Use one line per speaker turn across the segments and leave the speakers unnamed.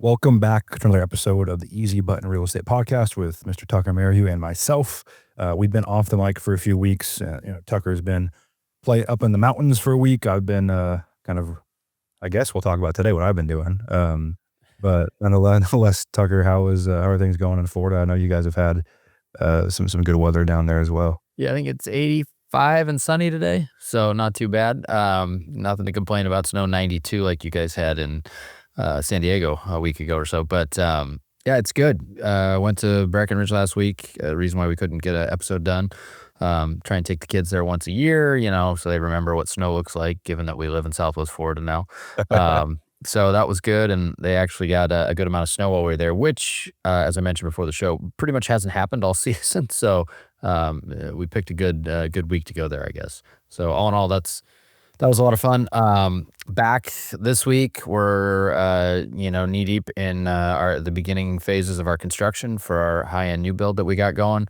Welcome back to another episode of the Easy Button Real Estate Podcast with Mr. Tucker Merrihew and myself. We've been off the mic for a few weeks. Tucker's been play up in the mountains for a week. I've been I guess we'll talk about today what I've been doing. But nonetheless, Tucker, how are things going in Florida? I know you guys have had some good weather down there as well.
Yeah, I think it's 85 and sunny today, so not too bad. Nothing to complain about. Snow 92 like you guys had in San Diego a week ago or so. But yeah, it's good. Went to Breckenridge last week. Reason why we couldn't get an episode done. Try and take the kids there once a year, so they remember what snow looks like, given that we live in Southwest Florida now. So that was good, and they actually got a good amount of snow while we were there, which, as I mentioned before the show, pretty much hasn't happened all season. So we picked a good week to go there, I guess. So all in all, that was a lot of fun. Back this week, we're knee deep in the beginning phases of our construction for our high-end new build that we got going.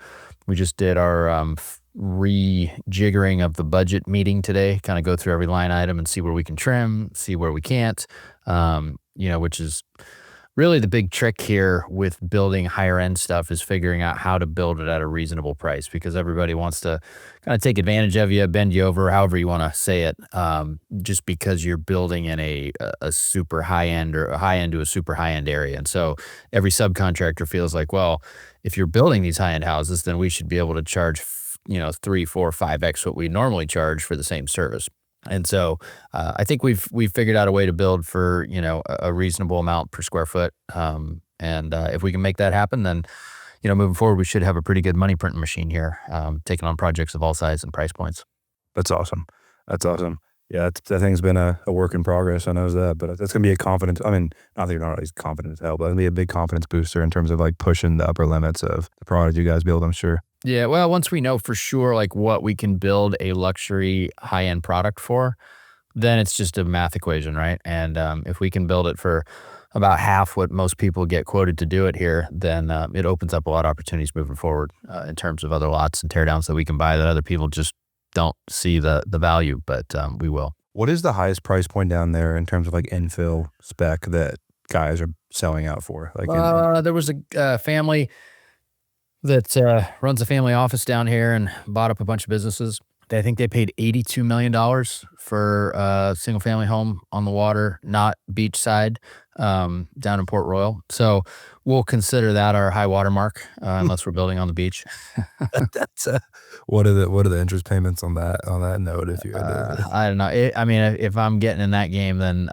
We just did our rejiggering of the budget meeting today, kind of go through every line item and see where we can trim, see where we can't, which is really the big trick here with building higher end stuff, is figuring out how to build it at a reasonable price, because everybody wants to kind of take advantage of you, bend you over, however you want to say it, just because you're building in a super high end or a high end to a super high end area. And so every subcontractor feels like, well, if you're building these high end houses, then we should be able to charge 3, 4, 5x what we normally charge for the same service. And so I think we've figured out a way to build for a reasonable amount per square foot. And if we can make that happen, then moving forward, we should have a pretty good money printing machine here, taking on projects of all sizes and price points.
That's awesome. Yeah, that thing's been a work in progress. I know that, but that's going to be a confidence. I mean, not that you're not always confident as hell, but it'll be a big confidence booster in terms of like pushing the upper limits of the product you guys build, I'm sure.
Yeah, well, once we know for sure like what we can build a luxury high-end product for, then it's just a math equation, right? And if we can build it for about half what most people get quoted to do it here, then it opens up a lot of opportunities moving forward in terms of other lots and teardowns that we can buy that other people just don't see the value, but we will.
What is the highest price point down there in terms of like infill spec that guys are selling out for? Like,
there was a family that runs a family office down here and bought up a bunch of businesses. I think they paid $82 million for a single family home on the water, not beachside, down in Port Royal. So we'll consider that our high water mark, unless we're building on the beach.
That's what are the interest payments on that note? If you
I don't know. If I'm getting in that game, then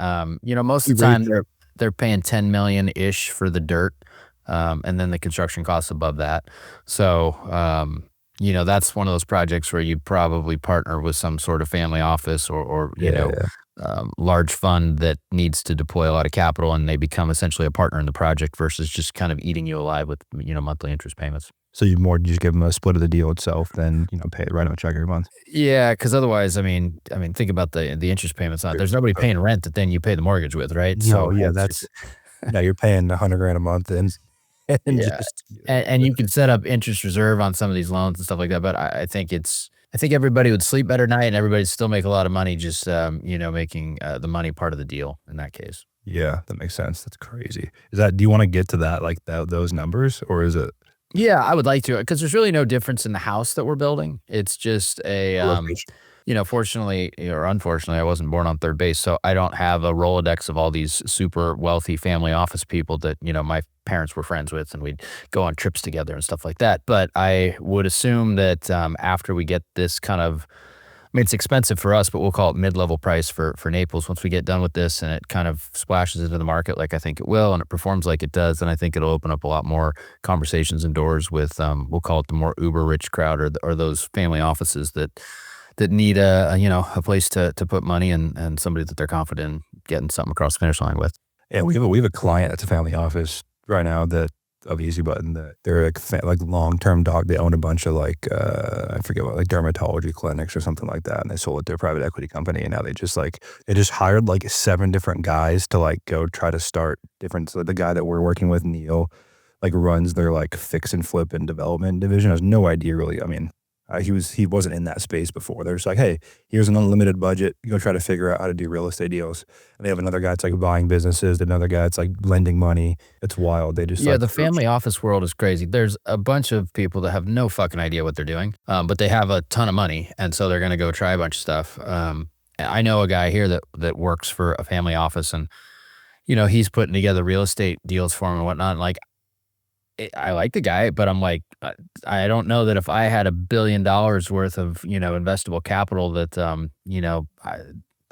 most of the time they're paying $10 million ish for the dirt, and then the construction costs above that. So that's one of those projects where you probably partner with some sort of family office or large fund that needs to deploy a lot of capital, and they become essentially a partner in the project versus just kind of eating you alive with monthly interest payments.
So you just give them a split of the deal itself, then write them a check every month.
Yeah, because otherwise, think about the interest payments on it. There's nobody paying rent that then you pay the mortgage with, right?
No, yeah, you're paying $100,000 a month and
you can set up interest reserve on some of these loans and stuff like that. But I think everybody would sleep better at night, and everybody'd still make a lot of money just making the money part of the deal in that case.
Yeah, that makes sense. That's crazy. Do you want to get to that, like those numbers, or is it?
Yeah, I would like to, because there's really no difference in the house that we're building. It's just fortunately or unfortunately, I wasn't born on third base, so I don't have a Rolodex of all these super wealthy family office people that, my parents were friends with, and we'd go on trips together and stuff like that. But I would assume that after we get this kind of, it's expensive for us, but we'll call it mid-level price for Naples. Once we get done with this and it kind of splashes into the market like I think it will, and it performs like it does, then I think it'll open up a lot more conversations and doors with, we'll call it the more uber-rich crowd, or those family offices that need a place to put money and somebody that they're confident in getting something across the finish line with.
Yeah, we have a client that's a family office right now of Easy Button, that they're like long-term dog. They own a bunch of I forget what, like dermatology clinics or something like that, and they sold it to a private equity company, and now they just hired like 7 different guys to like go try to start different. So the guy that we're working with, Neil, like runs their like fix and flip and development division. Has no idea really. He wasn't in that space before. They're just like, hey, here's an unlimited budget. You go try to figure out how to do real estate deals. And they have another guy that's like buying businesses. Another guy that's like lending money. It's wild. They just
Yeah,
like
the family office world is crazy. There's a bunch of people that have no fucking idea what they're doing, but they have a ton of money, and so they're gonna go try a bunch of stuff. I know a guy here that works for a family office, and he's putting together real estate deals for him and whatnot. And like, I like the guy, but I'm like, I don't know that if I had $1 billion worth of, investable capital that,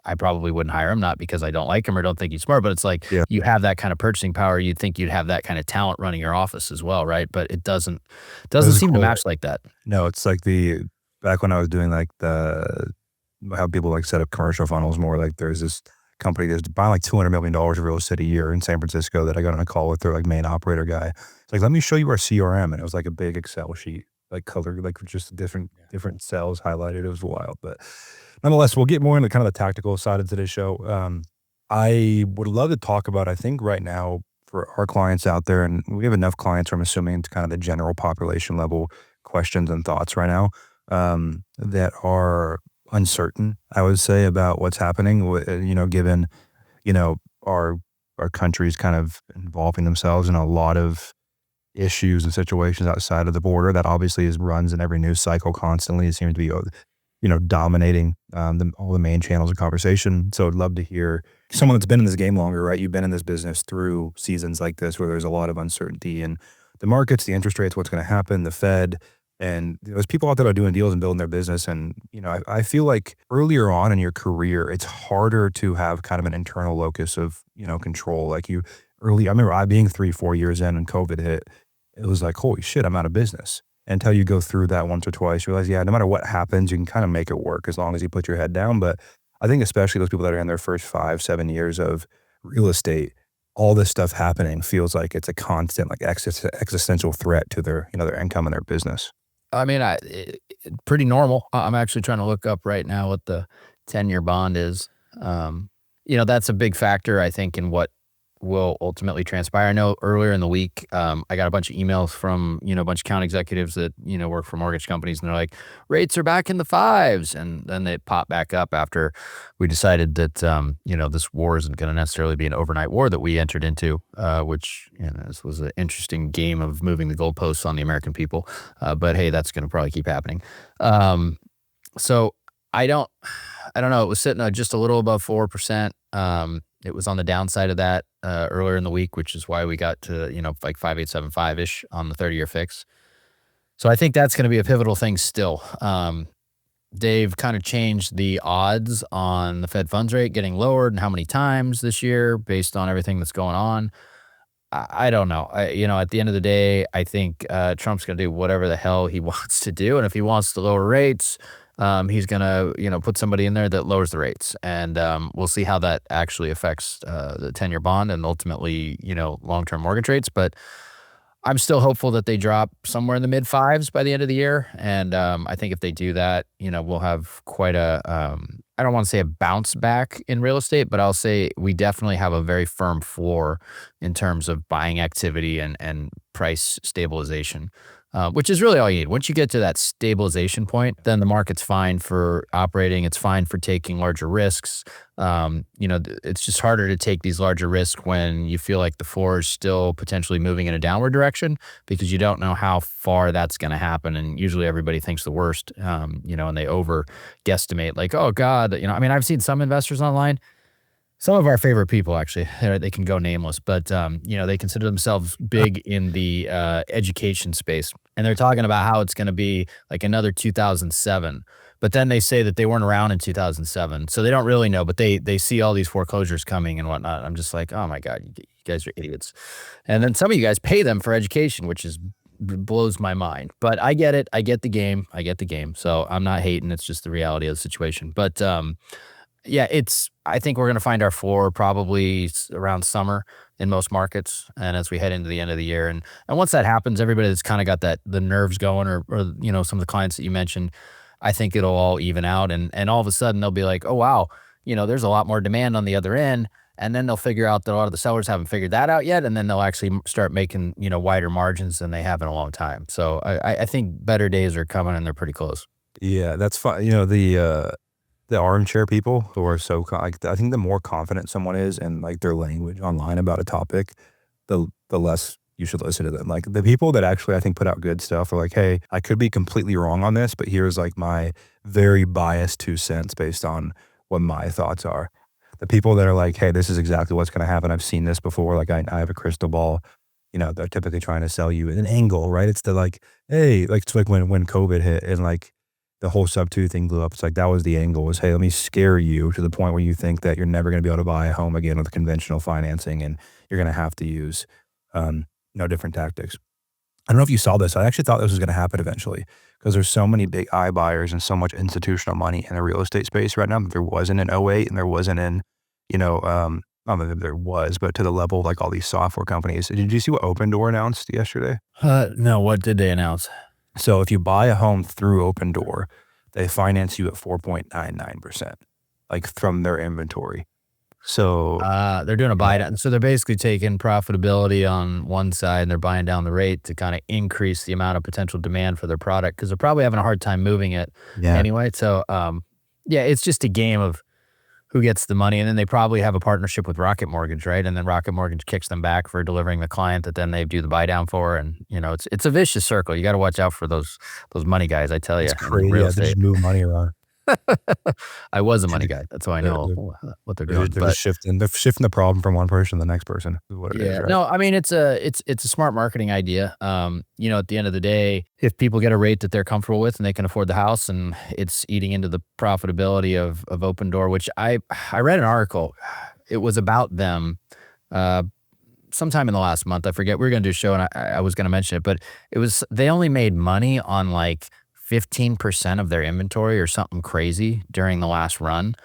I probably wouldn't hire him, not because I don't like him or don't think he's smart, but it's like,
yeah.
you have that kind of purchasing power. You'd think you'd have that kind of talent running your office as well, right? But it doesn't
Those are
seem to
cool.
match like that.
No, it's like back when I was doing like how people like set up commercial funnels more, like there's this company that's buying like $200 million of real estate a year in San Francisco that I got on a call with their like main operator guy. It's like, let me show you our CRM. And it was like a big Excel sheet, like colored, like just different cells highlighted. It was wild. But nonetheless, we'll get more into kind of the tactical side of today's show. I would love to talk about, I think right now for our clients out there, and we have enough clients, I'm assuming, to kind of the general population level questions and thoughts right now that are uncertain, I would say, about what's happening, given, our country's kind of involving themselves in a lot of issues and situations outside of the border that obviously runs in every news cycle constantly. It seems to be, dominating all the main channels of conversation. So I'd love to hear someone that's been in this game longer, right? You've been in this business through seasons like this where there's a lot of uncertainty in the markets, the interest rates, what's going to happen, the Fed. And there's people out there that are doing deals and building their business. And, I feel like earlier on in your career, it's harder to have kind of an internal locus of, control. Like I remember I being 3-4 years in and COVID hit, it was like, holy shit, I'm out of business. Until you go through that once or twice, you realize, yeah, no matter what happens, you can kind of make it work as long as you put your head down. But I think especially those people that are in their first 5-7 years of real estate, all this stuff happening feels like it's a constant, like existential threat to their income and their business.
I mean, pretty normal. I'm actually trying to look up right now what the 10-year bond is. That's a big factor, I think, in what will ultimately transpire. I know earlier in the week, I got a bunch of emails from, a bunch of account executives that, work for mortgage companies, and they're like, rates are back in the fives. And then they pop back up after we decided that, this war isn't going to necessarily be an overnight war that we entered into, which, this was an interesting game of moving the goalposts on the American people. But hey, that's going to probably keep happening. So I don't know. It was sitting at just a little above 4%. It was on the downside of that earlier in the week, which is why we got to, like 5.875-ish on the 30-year fix. So I think that's going to be a pivotal thing still. They've kind of changed the odds on the Fed funds rate getting lowered and how many times this year based on everything that's going on. I don't know. At the end of the day, I think Trump's going to do whatever the hell he wants to do. And if he wants to lower rates, he's going to, put somebody in there that lowers the rates. And we'll see how that actually affects the 10-year bond and ultimately, long-term mortgage rates. But I'm still hopeful that they drop somewhere in the mid fives by the end of the year. And I think if they do that, we'll have quite I don't want to say a bounce back in real estate, but I'll say we definitely have a very firm floor in terms of buying activity and price stabilization. Which is really all you need. Once you get to that stabilization point, then the market's fine for operating. It's fine for taking larger risks. It's just harder to take these larger risks when you feel like the floor is still potentially moving in a downward direction because you don't know how far that's going to happen. And usually everybody thinks the worst, and they over guesstimate like, oh God, I've seen some investors online. Some of our favorite people, actually, they can go nameless, but, they consider themselves big in the education space. And they're talking about how it's going to be like another 2007. But then they say that they weren't around in 2007. So they don't really know, but they see all these foreclosures coming and whatnot. I'm just like, oh my God, you guys are idiots. And then some of you guys pay them for education, which blows my mind. But I get it. I get the game. So I'm not hating. It's just the reality of the situation. But, yeah, I think we're going to find our floor probably around summer in most markets. And as we head into the end of the year, and once that happens, everybody that's kind of got the nerves going or, some of the clients that you mentioned, I think it'll all even out. And all of a sudden they'll be like, oh, wow, there's a lot more demand on the other end. And then they'll figure out that a lot of the sellers haven't figured that out yet. And then they'll actually start making, wider margins than they have in a long time. So I think better days are coming and they're pretty close.
Yeah, that's fine. The armchair people who are so like, I think the more confident someone is in like their language online about a topic, the less you should listen to them. Like the people that actually I think put out good stuff are like, hey, I could be completely wrong on this, but here's like my very biased 2 cents based on what my thoughts are. The people that are like, hey, this is exactly what's going to happen. I've seen this before. Like I have a crystal ball. They're typically trying to sell you an angle, right? It's the like, hey, like it's like when COVID hit and like the whole sub 2 thing blew up. It's like that was the angle was, hey, let me scare you to the point where you think that you're never going to be able to buy a home again with conventional financing and you're going to have to use different tactics. I don't know if you saw this. I actually thought this was going to happen eventually because there's so many big iBuyers and so much institutional money in the real estate space right now that there wasn't in '08 and there wasn't in, I don't know if there was, but to the level of like all these software companies. Did you see what Open Door announced yesterday?
No, what did they announce?
So if you buy a home through Open Door, they finance you at 4.99%, like from their inventory. So
They're doing a buy down. So they're basically taking profitability on one side and they're buying down the rate to kind of increase the amount of potential demand for their product because they're probably having a hard time moving it anyway. So, it's just a game of who gets the money. And then they probably have a partnership with Rocket Mortgage, right? And then Rocket Mortgage kicks them back for delivering the client that then they do the buy down for. And, it's a vicious circle. You got to watch out for those money guys, I tell you.
it's crazy. Yeah, they just move money around.
I was a money guy. That's why I know what they're doing.
They're shifting the problem from one person to the next person. Is what it is, right?
No, I mean it's a smart marketing idea. At the end of the day, if people get a rate that they're comfortable with and they can afford the house, and it's eating into the profitability of Open Door, which I read an article. It was about them sometime in the last month. I forget. We were going to do a show, and I was going to mention it, but they only made money on like 15% of their inventory or something crazy during the last run.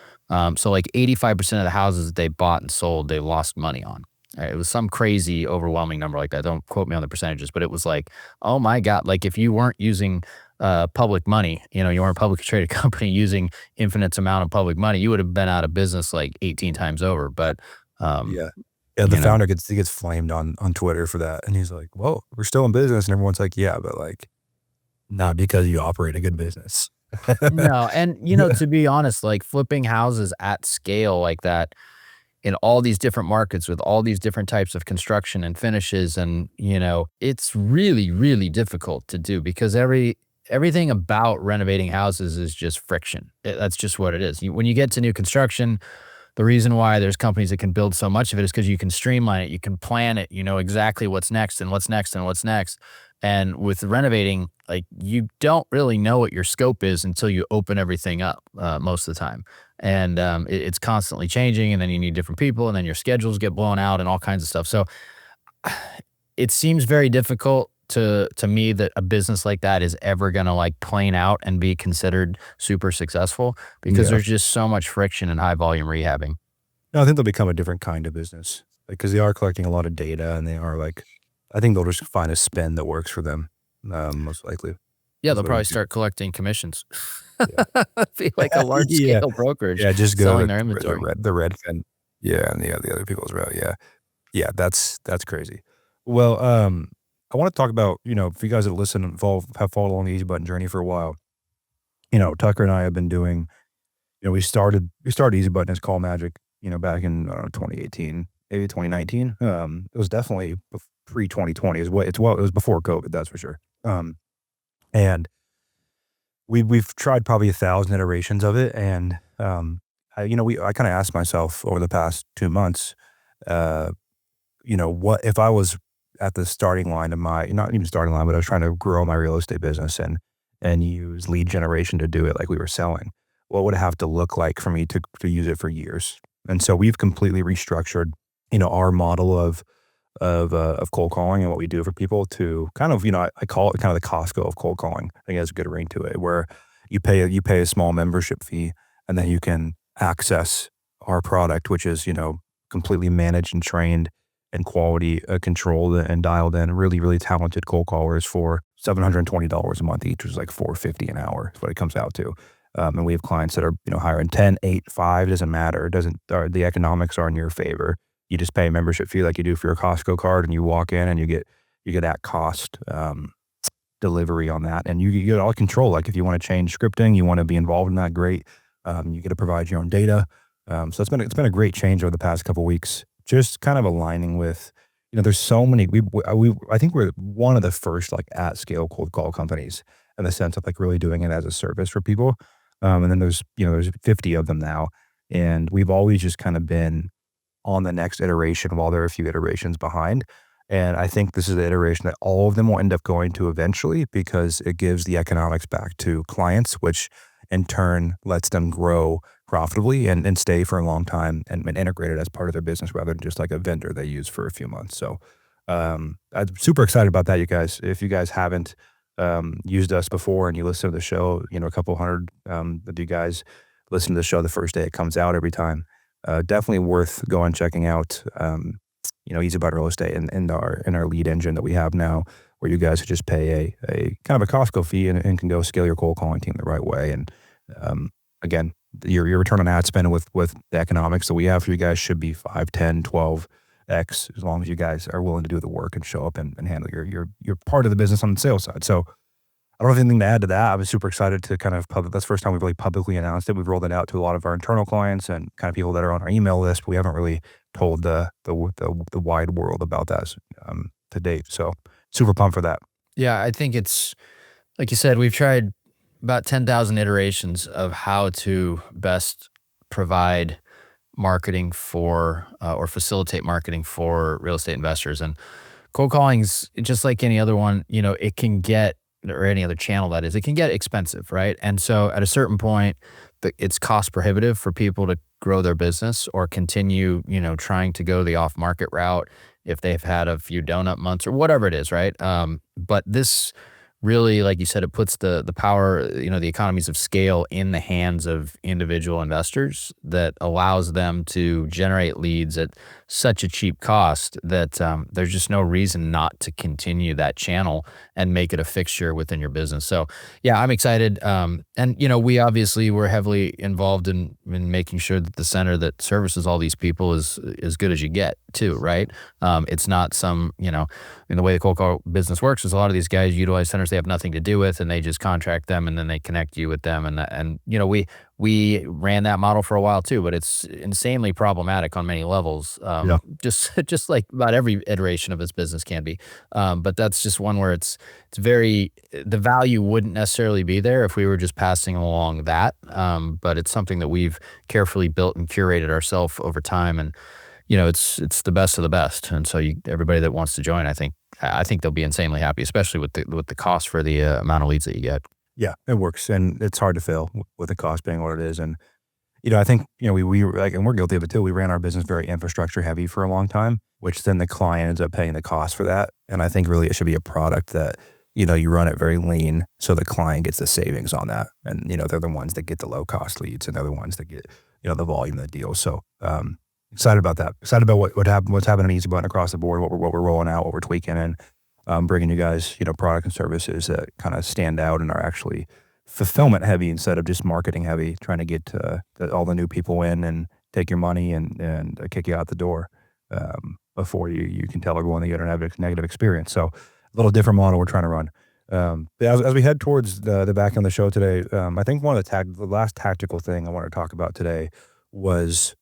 So like 85% of the houses that they bought and sold, they lost money on. It was some crazy overwhelming number like that. Don't quote me on the percentages, but it was like, oh my God, like if you weren't using public money, you weren't a publicly traded company using infinite amount of public money, you would have been out of business like 18 times over. But
yeah, the founder gets flamed on Twitter for that. And he's like, whoa, we're still in business. And everyone's like, yeah, but like, not because you operate a good business.
No, and to be honest, like flipping houses at scale like that in all these different markets with all these different types of construction and finishes, and it's really, really difficult to do because everything about renovating houses is just friction. That's just what it is. When you get to new construction, the reason why there's companies that can build so much of it is because you can streamline it, you can plan it, you know exactly what's next and what's next and what's next. And with renovating, like you don't really know what your scope is until you open everything up most of the time. And it's constantly changing, and then you need different people, and then your schedules get blown out and all kinds of stuff. So it seems very difficult to me that a business like that is ever going to like plane out and be considered super successful because there's just so much friction and high volume rehabbing.
No, I think they'll become a different kind of business because they are collecting a lot of data, and they are like, I think they'll just find a spend that works for them, most likely.
Yeah, they'll probably start collecting commissions. Be like a large scale brokerage.
Yeah, just go
selling
to
their inventory.
the Redfin. Yeah, and the other people's route. Yeah, that's crazy. Well, I want to talk about, if you guys have listened and have followed along the Easy Button journey for a while, Tucker and I have been doing, we started Easy Button as Call Magic, back in 2018, maybe 2019. It was definitely pre-2020. It was before COVID, that's for sure. And we've tried probably 1,000 iterations of it, and I kind of asked myself over the past 2 months, what if I was at the starting line of not even starting line, but I was trying to grow my real estate business and use lead generation to do it like we were selling. What would it have to look like for me to use it for years? And so we've completely restructured, our model of cold calling and what we do for people to kind of, I call it kind of the Costco of cold calling. I think it has a good ring to it, where you pay a small membership fee, and then you can access our product, which is, completely managed and trained and quality controlled and dialed in, really, really talented cold callers for $720 a month each, which is like $450 an hour is what it comes out to. And we have clients that are, hiring 10, 8, 5, doesn't matter. It doesn't, the economics are in your favor. You just pay a membership fee like you do for your Costco card, and you walk in and you get that cost, delivery on that. And you get all control. Like if you want to change scripting, you want to be involved in that, great. You get to provide your own data. So it's been a great change over the past couple weeks, just kind of aligning with, there's so many, I think we're one of the first like at scale cold call companies in the sense of like really doing it as a service for people. And then there's 50 of them now. And we've always just kind of been on the next iteration while there are a few iterations behind. And I think this is the iteration that all of them will end up going to eventually, because it gives the economics back to clients, which in turn lets them grow profitably and stay for a long time and integrate it as part of their business rather than just like a vendor they use for a few months. So I'm super excited about that, you guys. If you guys haven't used us before and you listen to the show, a couple hundred of you guys listen to the show the first day it comes out every time. Definitely worth going checking out. Easy Button Real Estate in our lead engine that we have now, where you guys just pay a kind of a Costco fee and can go scale your cold calling team the right way. And again, your return on ad spend with the economics that we have for you guys should be 5, 10, 12x, as long as you guys are willing to do the work and show up and handle your part of the business on the sales side. So I don't have anything to add to that. I was super excited to kind of that's the first time we've really publicly announced it. We've rolled it out to a lot of our internal clients and kind of people that are on our email list, but we haven't really told the wide world about that to date. So super pumped for that.
Yeah, I think it's, like you said, we've tried about 10,000 iterations of how to best provide marketing for or facilitate marketing for real estate investors. And cold calling's just like any other one, it can get, or any other channel that is, it can get expensive, right? And so at a certain point, it's cost prohibitive for people to grow their business or continue, trying to go the off market route if they've had a few donut months or whatever it is, right? But this really, like you said, it puts the power, the economies of scale in the hands of individual investors that allows them to generate leads at such a cheap cost that there's just no reason not to continue that channel and make it a fixture within your business. So yeah, I'm excited. And we obviously were heavily involved in making sure that the center that services all these people is as good as you get too, right? It's not some, in the way the cold call business works is a lot of these guys utilize centers they have nothing to do with, and they just contract them and then they connect you with them. And we ran that model for a while too, but it's insanely problematic on many levels.
Yeah.
Just like about every iteration of this business can be. But that's just one where it's very, the value wouldn't necessarily be there if we were just passing along that. But it's something that we've carefully built and curated ourselves over time. And, it's the best of the best. And so everybody that wants to join, I think they'll be insanely happy, especially with the cost for the amount of leads that you get.
Yeah, it works, and it's hard to fail with the cost being what it is. And I think we like, and we're guilty of it too. We ran our business very infrastructure heavy for a long time, which then the client ends up paying the cost for that. And I think really it should be a product that you run it very lean, so the client gets the savings on that, and they're the ones that get the low cost leads, and they're the ones that get the volume of the deal. So excited about that. Excited about what's happening in Easy Button across the board, what we're rolling out, what we're tweaking, and bringing you guys, product and services that kind of stand out and are actually fulfillment heavy instead of just marketing heavy, trying to get all the new people in and take your money and kick you out the door before you can tell everyone that you don't have a negative experience. So a little different model we're trying to run. But as we head towards the back end of the show today, I think one of the last tactical thing I want to talk about today was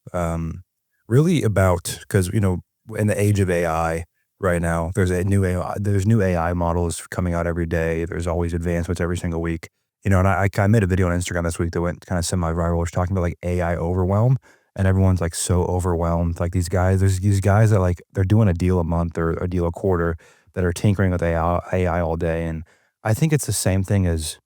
really about, because in the age of AI right now, there's new AI models coming out every day. There's always advancements every single week. And I made a video on Instagram this week that went kind of semi-viral, which talking about like AI overwhelm, and everyone's like so overwhelmed. Like there's these guys that like they're doing a deal a month or a deal a quarter that are tinkering with AI all day. And I think it's the same thing as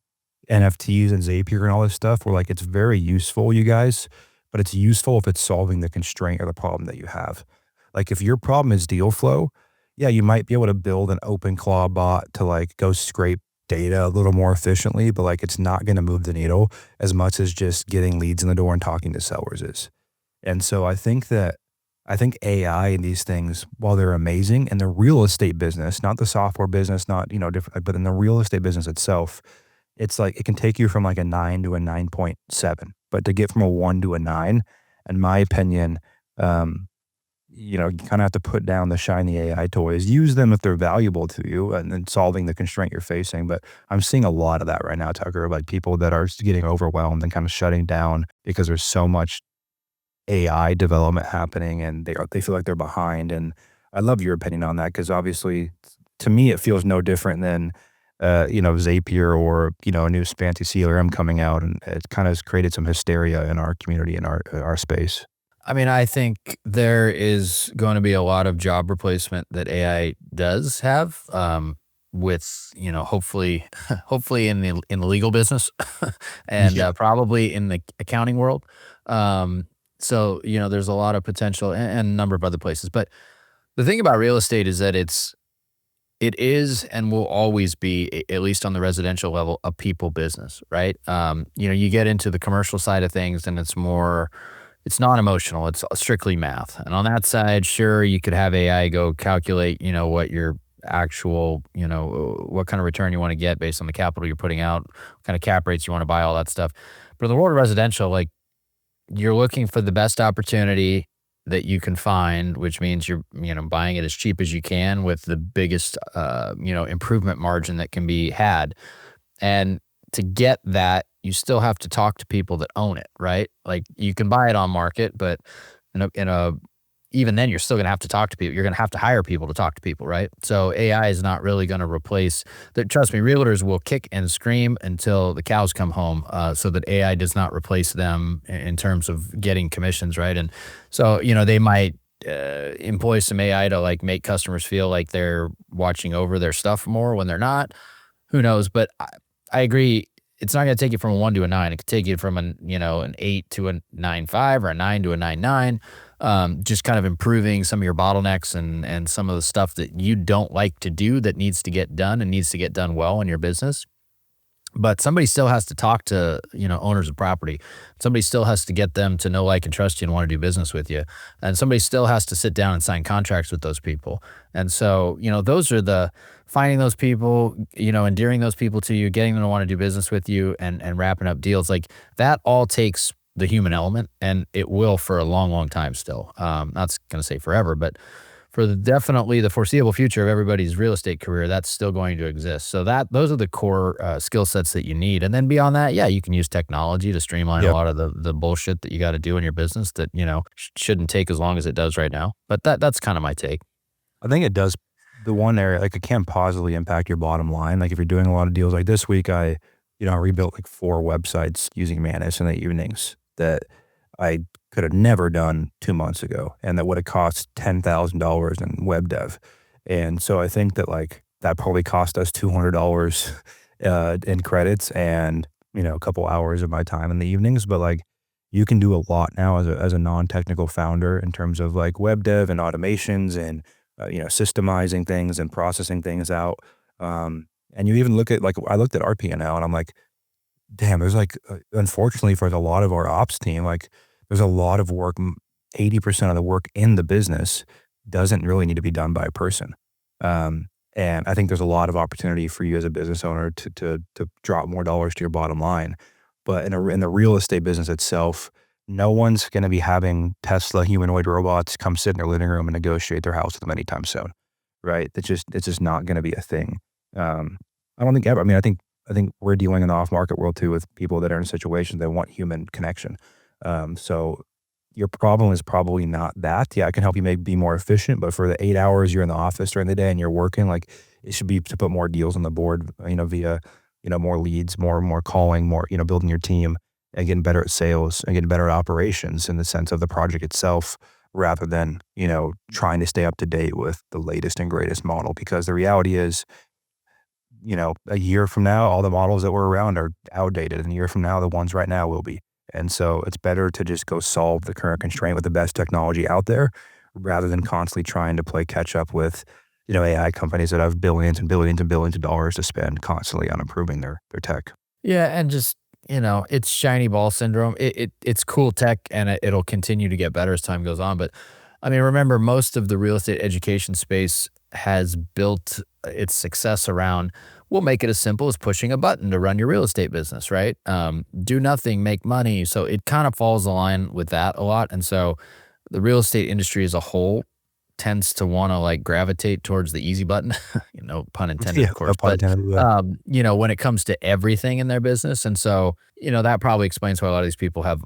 NFTs and Zapier and all this stuff, where like it's very useful, you guys, but it's useful if it's solving the constraint or the problem that you have. Like if your problem is deal flow, yeah, you might be able to build an open claw bot to like go scrape data a little more efficiently, but like it's not going to move the needle as much as just getting leads in the door and talking to sellers is. And so I think AI and these things, while they're amazing in the real estate business, not the software business, not, different, but in the real estate business itself, it's like it can take you from like a 9 to a 9.7, but to get from a 1 to a 9, in my opinion, um, you kind of have to put down the shiny AI toys, use them if they're valuable to you and then solving the constraint you're facing. But I'm seeing a lot of that right now, Tucker, like people that are getting overwhelmed and kind of shutting down because there's so much AI development happening and they feel like they're behind. And I love your opinion on that because obviously, to me, it feels no different than Zapier or a new fancy CRM coming out, and it kind of has created some hysteria in our community in our space.
I mean, I think there is going to be a lot of job replacement that AI does have, with, hopefully, hopefully in the legal business, and
Yeah.
probably in the accounting world. So there's a lot of potential, and a number of other places. But the thing about real estate is that it is and will always be, at least on the residential level, a people business, right? You get into the commercial side of things, and it's non-emotional. It's strictly math. And on that side, sure, you could have AI go calculate, what your actual, what kind of return you want to get based on the capital you're putting out, what kind of cap rates you want to buy, all that stuff. But in the world of residential, like, you're looking for the best opportunity that you can find, which means you're, buying it as cheap as you can with the biggest, improvement margin that can be had. And to get that, you still have to talk to people that own it, right? Like, you can buy it on market, but in a even then, you're still going to have to talk to people. You're going to have to hire people to talk to people, right? So AI is not really going to replace that. Trust me, realtors will kick and scream until the cows come home, so that AI does not replace them in terms of getting commissions, right? And so, they might employ some AI to like make customers feel like they're watching over their stuff more when they're not. Who knows? But I agree. It's not going to take you from a 1 to a 9. It could take you from an 8 to a 9.5 or a 9 to a 9.9. Just kind of improving some of your bottlenecks and some of the stuff that you don't like to do that needs to get done and needs to get done well in your business. But somebody still has to talk to, owners of property. Somebody still has to get them to know, like, and trust you and want to do business with you. And somebody still has to sit down and sign contracts with those people. And so, those are the finding those people, endearing those people to you, getting them to want to do business with you, and wrapping up deals. Like, that all takes the human element, and it will for a long, long time still. Not going to say forever, but for definitely the foreseeable future of everybody's real estate career, that's still going to exist. So those are the core skill sets that you need. And then beyond that, yeah, you can use technology to streamline a
Yep.
lot of the bullshit that you got to do in your business that, shouldn't take as long as it does right now. But that's kind of my take.
I think it does. The one area, like, it can positively impact your bottom line. Like, if you're doing a lot of deals, like this week, I rebuilt like 4 websites using Manus in the evenings that I could have never done 2 months ago, and that would have cost $10,000 in web dev. And so I think that, like, that probably cost us $200 in credits and, a couple hours of my time in the evenings. But, like, you can do a lot now as a non-technical founder in terms of, like, web dev and automations and, systemizing things and processing things out. And you even look at, like, I looked at our P&L and I'm like, damn, there's like, unfortunately for a lot of our ops team, like, there's a lot of work. 80% of the work in the business doesn't really need to be done by a person. And I think there's a lot of opportunity for you as a business owner to drop more dollars to your bottom line. But in the real estate business itself, no one's going to be having Tesla humanoid robots come sit in their living room and negotiate their house with them anytime soon, right? It's just not going to be a thing. I don't think ever. I mean, I think we're dealing in the off market world too with people that are in situations that want human connection. So your problem is probably not that. Yeah, I can help you be more efficient, but for the 8 hours you're in the office during the day and you're working, like, it should be to put more deals on the board, via, more leads, more calling, more, building your team and getting better at sales and getting better at operations in the sense of the project itself, rather than, trying to stay up to date with the latest and greatest model. Because the reality is, a year from now, all the models that were around are outdated, and a year from now, the ones right now will be. And so it's better to just go solve the current constraint with the best technology out there, rather than constantly trying to play catch up with, AI companies that have billions and billions and billions of dollars to spend constantly on improving their tech.
Yeah, and just, it's shiny ball syndrome. It's cool tech, and it'll continue to get better as time goes on. But I mean, remember, most of the real estate education space has built its success around we'll make it as simple as pushing a button to run your real estate business, right? Do nothing, make money. So it kind of falls in line with that a lot. And so the real estate industry as a whole tends to want to like gravitate towards the easy button, pun intended,
Yeah,
of course.
no pun
But,
intended, yeah.
when it comes to everything in their business. And so, that probably explains why a lot of these people have,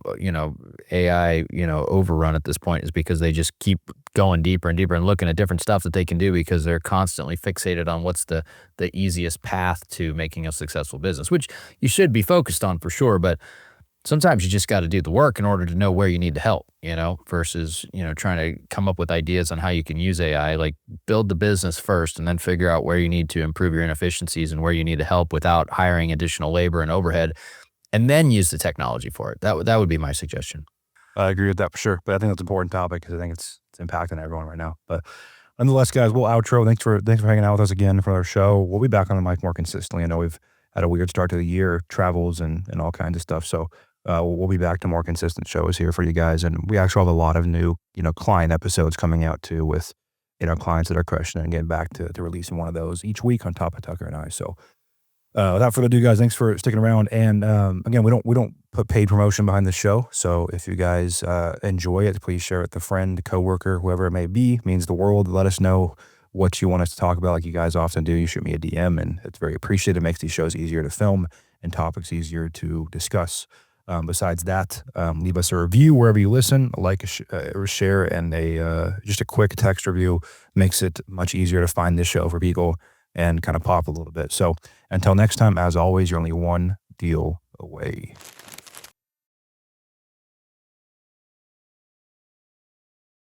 AI, overrun at this point, is because they just keep going deeper and deeper and looking at different stuff that they can do because they're constantly fixated on what's the easiest path to making a successful business, which you should be focused on for sure. But sometimes you just got to do the work in order to know where you need to help, versus, trying to come up with ideas on how you can use AI. Like, build the business first and then figure out where you need to improve your inefficiencies and where you need to help without hiring additional labor and overhead, and then use the technology for it. That would be my suggestion.
I agree with that for sure. But I think that's an important topic because I think it's impacting everyone right now. But nonetheless, guys, we'll outro. Thanks for hanging out with us again for our show. We'll be back on the mic more consistently. I know we've had a weird start to the year, travels and all kinds of stuff. So we'll be back to more consistent shows here for you guys. And we actually have a lot of new, client episodes coming out too with, clients that are crushing it and getting back to releasing one of those each week on top of Tucker and I. So without further ado, guys, thanks for sticking around. And again, we don't put paid promotion behind the show. So if you guys enjoy it, please share it with a friend, coworker, whoever it may be. It means the world. Let us know what you want us to talk about, like you guys often do. You shoot me a DM, and it's very appreciated. It makes these shows easier to film and topics easier to discuss. Besides that, leave us a review wherever you listen, like or share, and just a quick text review makes it much easier to find this show for people and kind of pop a little bit. So until next time, as always, you're only one deal away.